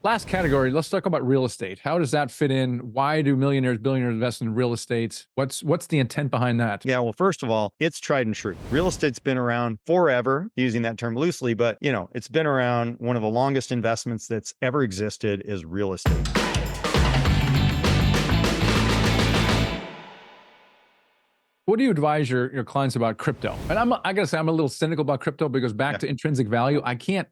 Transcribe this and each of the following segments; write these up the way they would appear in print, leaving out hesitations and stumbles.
Last category, let's talk about real estate. How does that fit in? Why do millionaires, billionaires invest in real estate? What's the intent behind that? Yeah, well, first of all, it's tried and true. Real estate's been around forever, using that term loosely, but it's been around. One of the longest investments that's ever existed is real estate. What do you advise your clients about crypto? And I gotta say, I'm a little cynical about crypto because back Yeah. to intrinsic value, I can't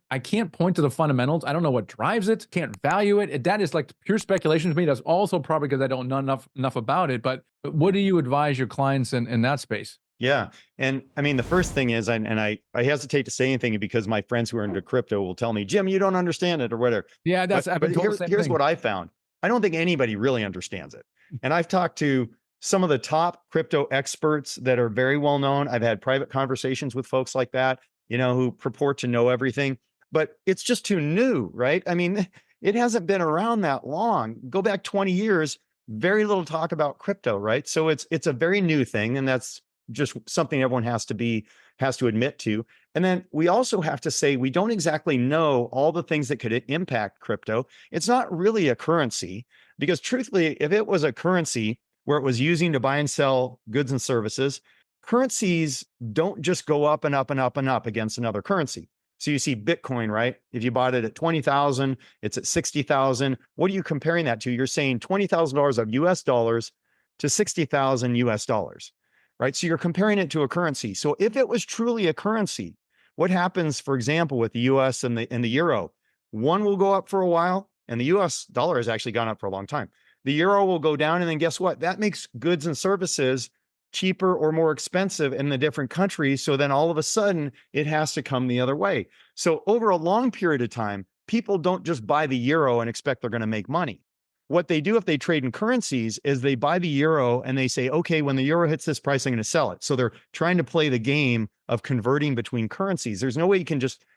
point to the fundamentals. I don't know what drives it, can't value it. That is like pure speculation to me. That's also probably because I don't know enough about it. But what do you advise your clients in that space? Yeah. And I mean, the first thing is, I hesitate to say anything because my friends who are into crypto will tell me, Jim, you don't understand it or whatever. Yeah, I've been But told the same here's thing. what I found. I don't think anybody really understands it. And I've talked to some of the top crypto experts that are very well known. I've had private conversations with folks like that, who purport to know everything, but it's just too new, right? I mean, it hasn't been around that long. Go back 20 years, very little talk about crypto, right? So it's a very new thing, and that's just something everyone has to admit to. And then we also have to say we don't exactly know all the things that could impact crypto. It's not really a currency because truthfully, if it was a currency where it was using to buy and sell goods and services, currencies don't just go up and up and up and up against another currency. So you see Bitcoin, right? If you bought it at 20,000, it's at 60,000. What are you comparing that to? You're saying $20,000 of US dollars to 60,000 US dollars, right? So you're comparing it to a currency. So if it was truly a currency, what happens, for example, with the US and the euro? One will go up for a while, and the US dollar has actually gone up for a long time. The euro will go down, and then guess what? That makes goods and services cheaper or more expensive in the different countries. So then all of a sudden, it has to come the other way. So over a long period of time, people don't just buy the euro and expect they're going to make money. What they do if they trade in currencies is they buy the euro and they say, okay, when the euro hits this price, I'm going to sell it. So they're trying to play the game of converting between currencies. There's no way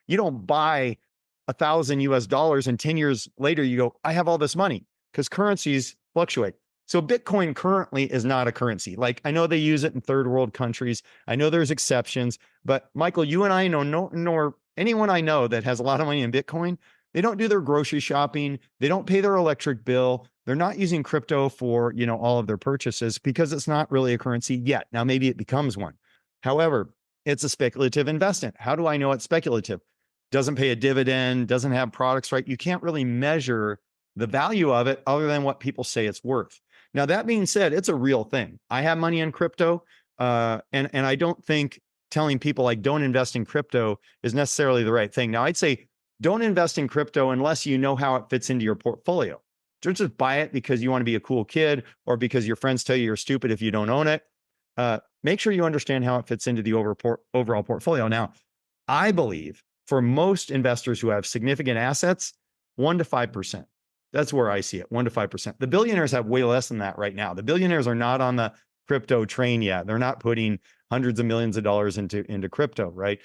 you don't buy 1,000 US dollars and 10 years later you go, I have all this money, because currencies fluctuate. So Bitcoin currently is not a currency. Like, I know they use it in third world countries. I know there's exceptions, but Michael, you and I know, nor anyone I know that has a lot of money in Bitcoin, they don't do their grocery shopping. They don't pay their electric bill. They're not using crypto for, all of their purchases because it's not really a currency yet. Now, maybe it becomes one. However, it's a speculative investment. How do I know it's speculative? Doesn't pay a dividend, doesn't have products, right? You can't really measure the value of it other than what people say it's worth. Now, that being said, it's a real thing. I have money in crypto, and I don't think telling people like don't invest in crypto is necessarily the right thing. Now, I'd say don't invest in crypto unless you know how it fits into your portfolio. Don't just buy it because you want to be a cool kid or because your friends tell you you're stupid if you don't own it. Make sure you understand how it fits into the overall portfolio. Now, I believe for most investors who have significant assets, 1 to 5%. That's where I see it, 1 to 5%. The billionaires have way less than that right now. The billionaires are not on the crypto train yet. They're not putting hundreds of millions of dollars into crypto, right?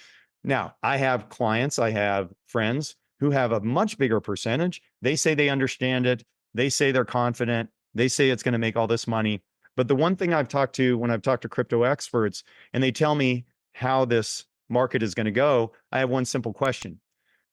Now, I have clients, I have friends who have a much bigger percentage. They say they understand it. They say they're confident. They say it's going to make all this money. But the one thing when I've talked to crypto experts and they tell me how this market is going to go, I have one simple question.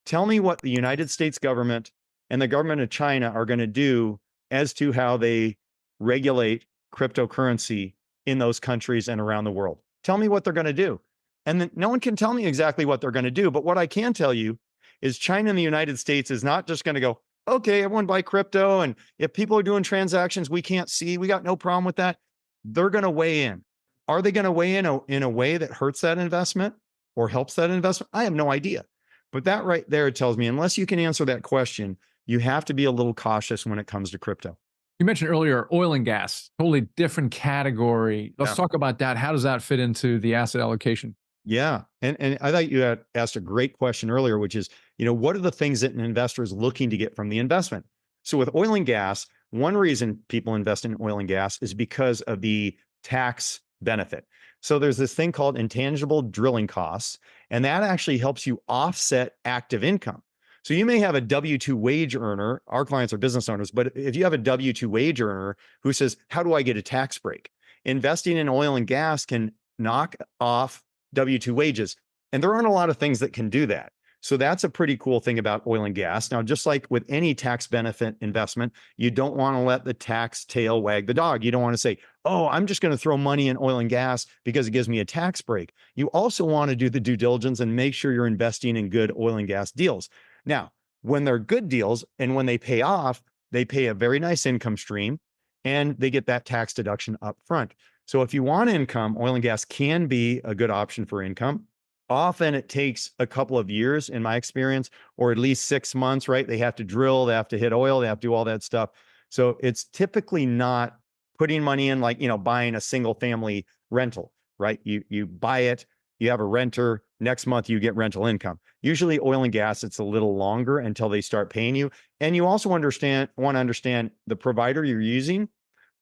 Tell me what the United States government and the government of China are going to do as to how they regulate cryptocurrency in those countries and around the world. Tell me what they're going to do. And then no one can tell me exactly what they're going to do. But what I can tell you is China and the United States is not just going to go, okay, everyone buy crypto. And if people are doing transactions we can't see, we got no problem with that. They're going to weigh in. Are they going to weigh in a way that hurts that investment or helps that investment? I have no idea. But that right there tells me, unless you can answer that question, you have to be a little cautious when it comes to crypto. You mentioned earlier oil and gas, totally different category. Let's Yeah. talk about that. How does that fit into the asset allocation? Yeah. And I thought you had asked a great question earlier, which is, what are the things that an investor is looking to get from the investment? So with oil and gas, one reason people invest in oil and gas is because of the tax benefit. So there's this thing called intangible drilling costs, and that actually helps you offset active income. So you may have a W-2 wage earner. Our clients are business owners, but if you have a W-2 wage earner who says, how do I get a tax break? Investing in oil and gas can knock off W-2 wages. And there aren't a lot of things that can do that. So that's a pretty cool thing about oil and gas. Now, just like with any tax benefit investment, you don't want to let the tax tail wag the dog. You don't want to say, oh, I'm just going to throw money in oil and gas because it gives me a tax break. You also want to do the due diligence and make sure you're investing in good oil and gas deals. Now, when they're good deals and when they pay off, they pay a very nice income stream and they get that tax deduction up front. So if you want income, oil and gas can be a good option for income. Often it takes a couple of years, in my experience, or at least 6 months, right? They have to drill, they have to hit oil, they have to do all that stuff. So it's typically not putting money in like, buying a single family rental, right? You buy it, you have a renter, next month you get rental income. Usually oil and gas, it's a little longer until they start paying you. And you also want to understand the provider you're using.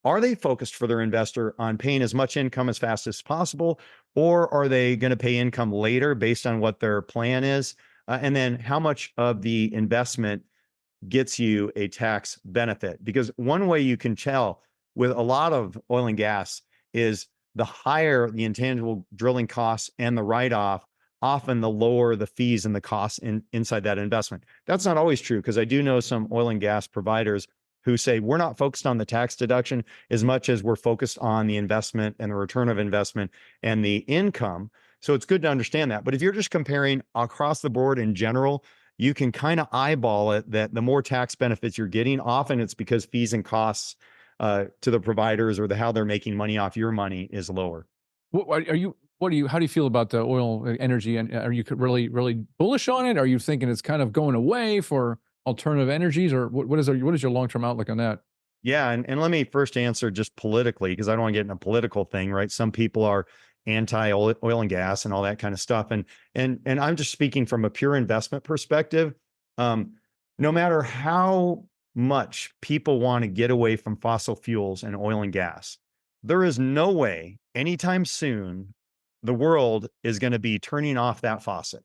Are they focused for their investor on paying as much income as fast as possible, or are they going to pay income later based on what their plan is? And then how much of the investment gets you a tax benefit? Because one way you can tell with a lot of oil and gas is the higher the intangible drilling costs and the write-off, often the lower the fees and the costs inside that investment. That's not always true, because I do know some oil and gas providers who say we're not focused on the tax deduction as much as we're focused on the investment and the return of investment and the income. So it's good to understand that. But if you're just comparing across the board in general, you can kind of eyeball it that the more tax benefits you're getting, often it's because fees and costs to the providers or how they're making money off your money is lower. How do you feel about the oil energy? And are you really, really bullish on it? Are you thinking it's kind of going away for alternative energies, or what is your long-term outlook on that? Yeah, and let me first answer just politically, because I don't want to get in a political thing, right? Some people are anti-oil and gas and all that kind of stuff. And I'm just speaking from a pure investment perspective. No matter how much people want to get away from fossil fuels and oil and gas, there is no way anytime soon the world is going to be turning off that faucet.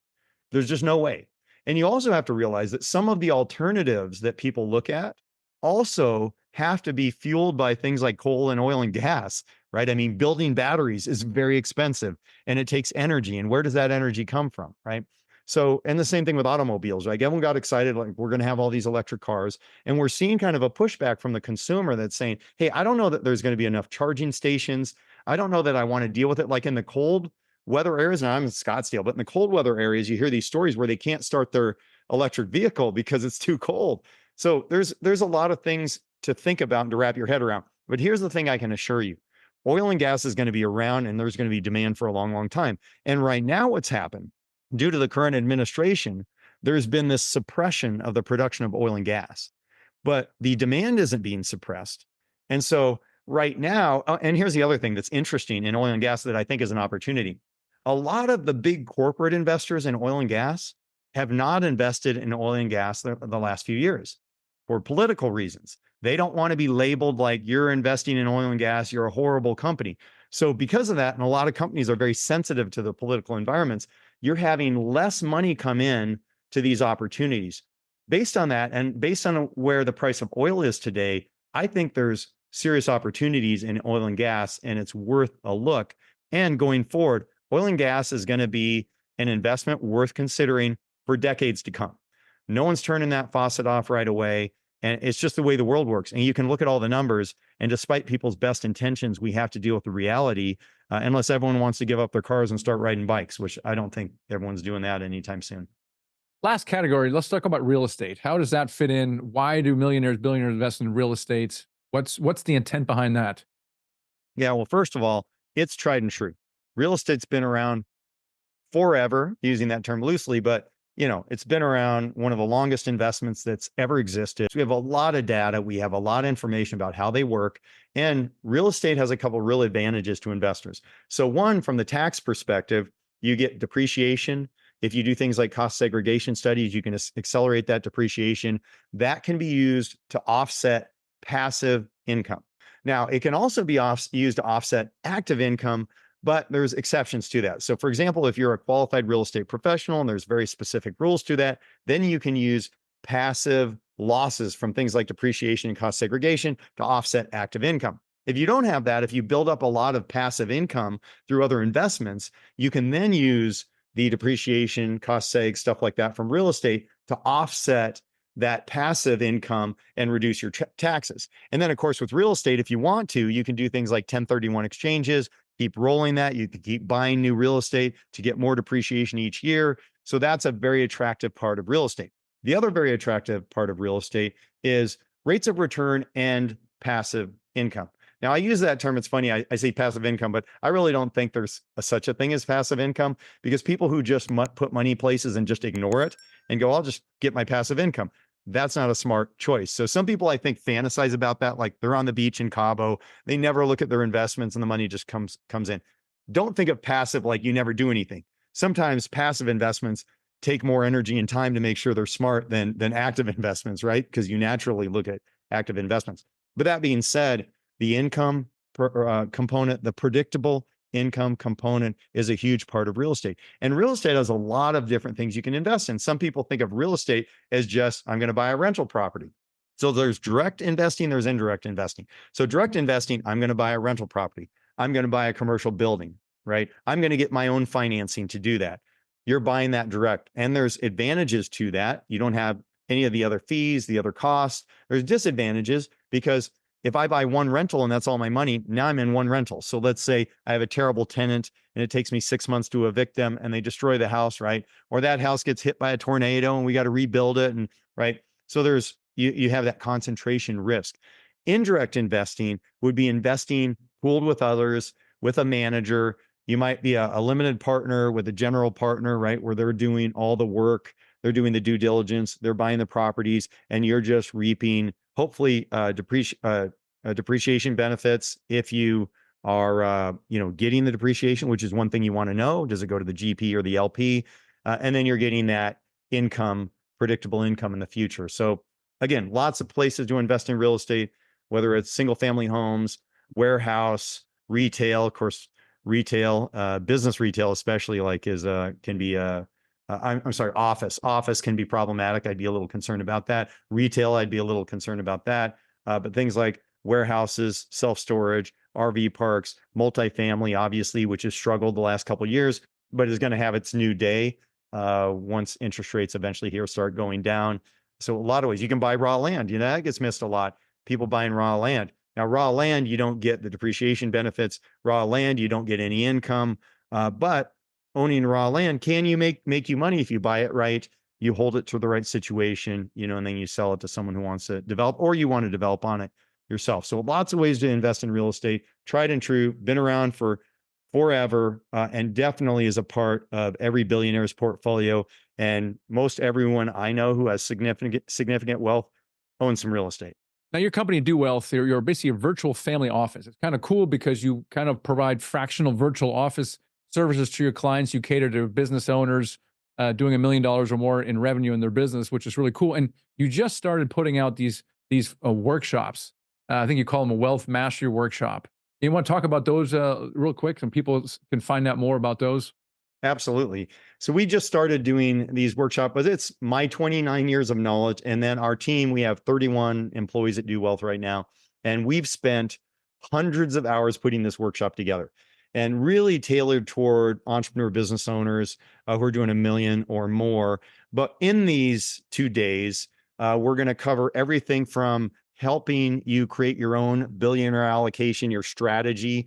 There's just no way. And you also have to realize that some of the alternatives that people look at also have to be fueled by things like coal and oil and gas, right? I mean, building batteries is very expensive and it takes energy. And where does that energy come from, right? So, and the same thing with automobiles, right? Everyone got excited, like we're going to have all these electric cars. And we're seeing kind of a pushback from the consumer that's saying, hey, I don't know that there's going to be enough charging stations. I don't know that I want to deal with it. Like in the cold weather areas, and I'm in Scottsdale, but in the cold weather areas, you hear these stories where they can't start their electric vehicle because it's too cold. So there's a lot of things to think about and to wrap your head around. But here's the thing I can assure you. Oil and gas is going to be around and there's going to be demand for a long, long time. And right now what's happened due to the current administration, there's been this suppression of the production of oil and gas, but the demand isn't being suppressed. And so right now, and here's the other thing that's interesting in oil and gas that I think is an opportunity. A lot of the big corporate investors in oil and gas have not invested in oil and gas the last few years for political reasons. They don't want to be labeled like you're investing in oil and gas, you're a horrible company. So because of that, and a lot of companies are very sensitive to the political environments, you're having less money come in to these opportunities. Based on that, and based on where the price of oil is today, I think there's serious opportunities in oil and gas, and it's worth a look. And going forward, oil and gas is going to be an investment worth considering for decades to come. No one's turning that faucet off right away. And it's just the way the world works. And you can look at all the numbers. And despite people's best intentions, we have to deal with the reality, unless everyone wants to give up their cars and start riding bikes, which I don't think everyone's doing that anytime soon. Last category, let's talk about real estate. How does that fit in? Why do millionaires, billionaires invest in real estate? What's the intent behind that? Yeah, well, first of all, it's tried and true. Real estate's been around forever, using that term loosely, but it's been around, one of the longest investments that's ever existed. We have a lot of data. We have a lot of information about how they work. And real estate has a couple of real advantages to investors. So one, from the tax perspective, you get depreciation. If you do things like cost segregation studies, you can accelerate that depreciation. That can be used to offset passive income. Now, it can also be used to offset active income, but there's exceptions to that. So for example, if you're a qualified real estate professional and there's very specific rules to that, then you can use passive losses from things like depreciation and cost segregation to offset active income. If you don't have that, if you build up a lot of passive income through other investments, you can then use the depreciation, cost seg, stuff like that from real estate to offset that passive income and reduce your taxes. And then, of course, with real estate, if you want to, you can do things like 1031 exchanges, keep rolling that. You can keep buying new real estate to get more depreciation each year. So that's a very attractive part of real estate. The other very attractive part of real estate is rates of return and passive income. Now, I use that term. It's funny. I say passive income, but I really don't think there's such a thing as passive income, because people who just put money places and just ignore it and go, I'll just get my passive income. That's not a smart choice. So some people, I think, fantasize about that. Like they're on the beach in Cabo. They never look at their investments and the money just comes in. Don't think of passive like you never do anything. Sometimes passive investments take more energy and time to make sure they're smart than active investments, right? Because you naturally look at active investments. But that being said, the income component, the predictable income component, is a huge part of real estate. And real estate has a lot of different things you can invest in. Some people think of real estate as just, I'm going to buy a rental property. So there's direct investing, there's indirect investing. So direct investing, I'm going to buy a rental property. I'm going to buy a commercial building, right? I'm going to get my own financing to do that. You're buying that direct. And there's advantages to that. You don't have any of the other fees, the other costs. There's disadvantages, because if I buy one rental and that's all my money, now I'm in one rental. So let's say I have a terrible tenant and it takes me 6 months to evict them and they destroy the house, right? Or that house gets hit by a tornado and we got to rebuild it, and right. So there's you have that concentration risk. Indirect investing would be investing pooled with others, with a manager. You might be a limited partner with a general partner, right? Where they're doing all the work, they're doing the due diligence, they're buying the properties, and you're just reaping, hopefully, depreciation benefits if you are, getting the depreciation, which is one thing you want to know. Does it go to the GP or the LP? And then you're getting that income, predictable income in the future. So again, lots of places to invest in real estate, whether it's single family homes, warehouse, retail. Of course, retail, business retail especially, like can be I'm sorry, office can be problematic. I'd be a little concerned about that. Retail, I'd be a little concerned about that. But things like warehouses, self-storage, RV parks, multifamily, obviously, which has struggled the last couple of years, but is going to have its new day once interest rates eventually here start going down. So a lot of ways you can buy raw land. That gets missed a lot. People buying raw land. Now, raw land, you don't get the depreciation benefits. Raw land, you don't get any income. But owning raw land, can you make you money if you buy it right? You hold it to the right situation, and then you sell it to someone who wants to develop, or you want to develop on it yourself. So lots of ways to invest in real estate, tried and true, been around for forever, and definitely is a part of every billionaire's portfolio. And most everyone I know who has significant wealth owns some real estate. Now, your company, Do Wealth, you're basically a virtual family office. It's kind of cool because you kind of provide fractional virtual office services to your clients. You cater to business owners doing $1 million or more in revenue in their business, which is really cool. And you just started putting out these workshops. I think you call them a wealth mastery workshop. You want to talk about those real quick, and people can find out more about those? Absolutely. So we just started doing these workshops, but it's my 29 years of knowledge. And then our team, we have 31 employees at Do Wealth right now. And we've spent hundreds of hours putting this workshop together, and really tailored toward entrepreneur business owners who are doing $1 million or more. But in these 2 days, we're going to cover everything from helping you create your own billionaire allocation, your strategy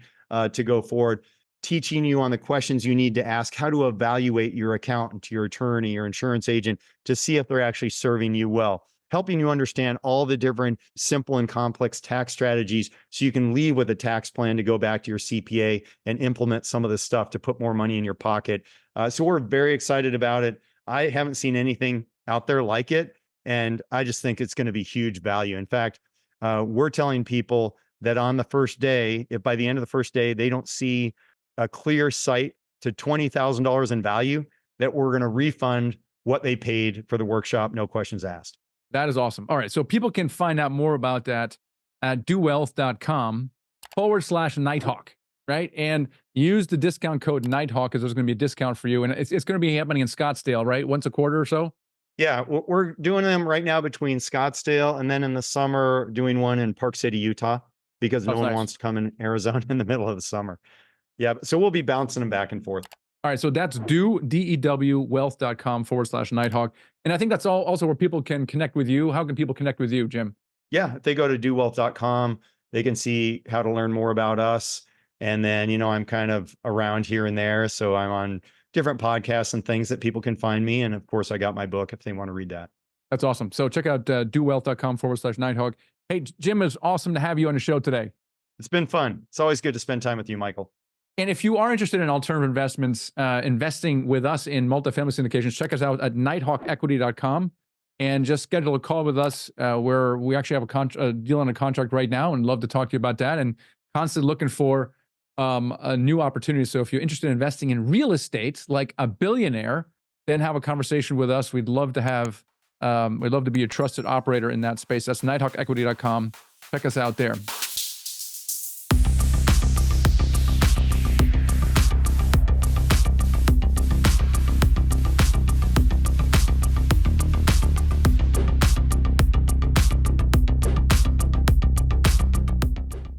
to go forward, teaching you on the questions you need to ask, how to evaluate your accountant, your attorney, your insurance agent to see if they're actually serving you well, helping you understand all the different simple and complex tax strategies so you can leave with a tax plan to go back to your CPA and implement some of this stuff to put more money in your pocket. So we're very excited about it. I haven't seen anything out there like it, and I just think it's going to be huge value. In fact, we're telling people that on the first day, if by the end of the first day, they don't see a clear sight to $20,000 in value, that we're going to refund what they paid for the workshop, no questions asked. That is awesome. All right. So people can find out more about that at dowealth.com/Nighthawk, right? And use the discount code Nighthawk, because there's going to be a discount for you. And it's going to be happening in Scottsdale, right? Once a quarter or so? Yeah, we're doing them right now between Scottsdale and then in the summer doing one in Park City, Utah, because no one Nice. wants to come in Arizona in the middle of the summer. Yeah, so we'll be bouncing them back and forth. All right. So that's wealth.com/Nighthawk. And I think that's also where people can connect with you. How can people connect with you, Jim? Yeah, if they go to dowealth.com, they can see how to learn more about us. And then, I'm kind of around here and there. So I'm on different podcasts and things that people can find me. And of course, I got my book if they want to read that. That's awesome. So check out dowealth.com/Nighthawk. Hey, Jim, it's awesome to have you on the show today. It's been fun. It's always good to spend time with you, Michael. And if you are interested in alternative investments, investing with us in multifamily syndications, check us out at nighthawkequity.com and just schedule a call with us where we actually have a deal on a contract right now and love to talk to you about that, and constantly looking for a new opportunity. So if you're interested in investing in real estate like a billionaire, then have a conversation with us. We'd love to be a trusted operator in that space. That's nighthawkequity.com. Check us out there.